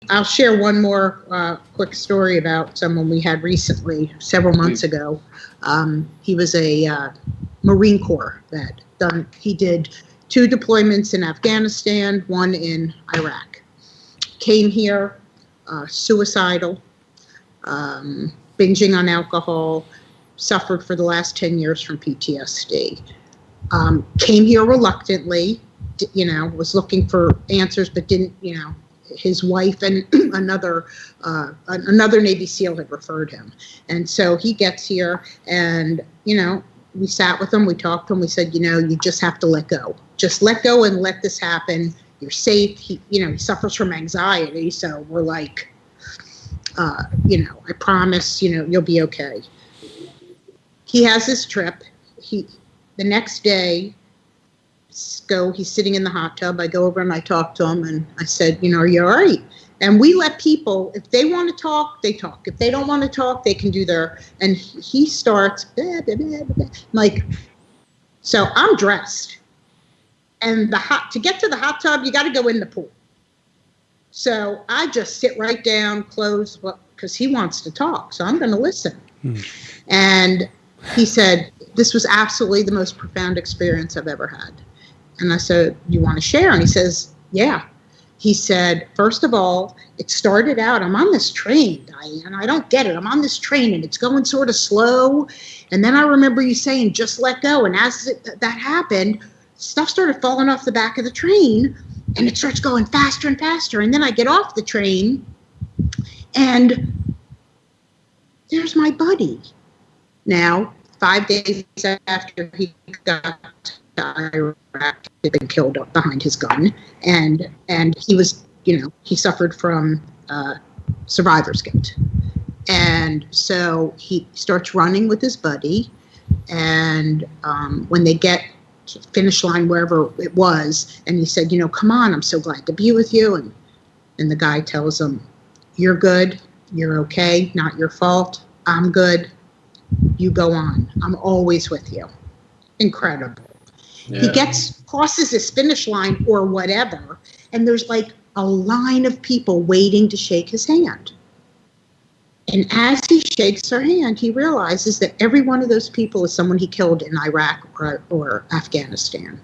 I'll share one more quick story about someone we had recently, several months ago. He was a Marine Corps vet. He did 2 deployments in Afghanistan, 1 in Iraq. Came here, suicidal, binging on alcohol, suffered for the last 10 years from PTSD. Came here reluctantly, was looking for answers, but didn't, his wife and another Navy SEAL had referred him. And so he gets here and, we sat with him, we talked to him, we said, you just have to let go. Just let go and let this happen. You're safe. He suffers from anxiety. So we're like, I promise, you'll be okay. He has this trip. The next day, he's sitting in the hot tub. I go over and I talk to him and I said, are you all right? And we let people, if they want to talk, they talk. If they don't want to talk, they can do and he starts, blah, blah, blah, blah. Like, so I'm dressed. And to get to the hot tub, you got to go in the pool. So I just sit right down, close, because he wants to talk. So I'm going to listen. And he said, this was absolutely the most profound experience I've ever had. And I said, you want to share? And he says, yeah. He said, first of all, it started out, I'm on this train, Diane. I don't get it. I'm on this train and it's going sort of slow. And then I remember you saying, just let go. And as that happened, stuff started falling off the back of the train and it starts going faster and faster. And then I get off the train and there's my buddy. Now, 5 days after he got to Iraq, he'd been killed behind his gun, and he was, he suffered from survivor's guilt, and so he starts running with his buddy, and when they get to the finish line, wherever it was, and he said, come on, I'm so glad to be with you, and the guy tells him, you're good, you're okay, not your fault, I'm good, you go on, I'm always with you. Incredible. Yeah. He crosses his finish line or whatever, and there's like a line of people waiting to shake his hand. And as he shakes their hand, he realizes that every one of those people is someone he killed in Iraq or Afghanistan.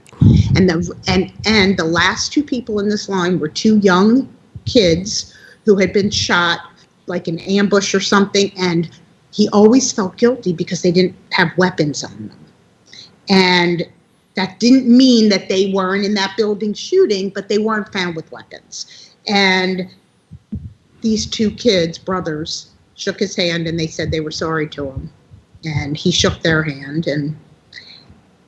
And the last 2 people in this line were 2 young kids who had been shot like an ambush or something, and he always felt guilty because they didn't have weapons on them. And that didn't mean that they weren't in that building shooting, but they weren't found with weapons. And these 2 kids, brothers, shook his hand and they said they were sorry to him. And he shook their hand and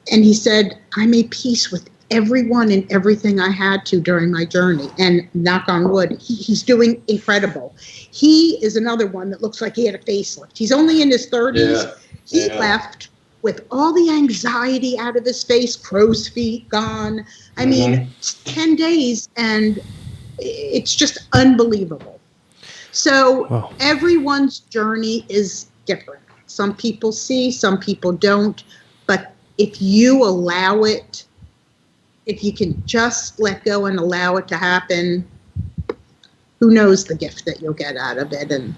he said, I made peace with everyone and everything I had to during my journey. And knock on wood, he's doing incredible. He is another one that looks like he had a facelift. He's only in his 30s. Yeah. He left with all the anxiety out of his face, crow's feet gone. I mean, 10 days, and it's just unbelievable. So everyone's journey is different. Some people see, some people don't. But if you allow it, if you can just let go and allow it to happen, who knows the gift that you'll get out of it. And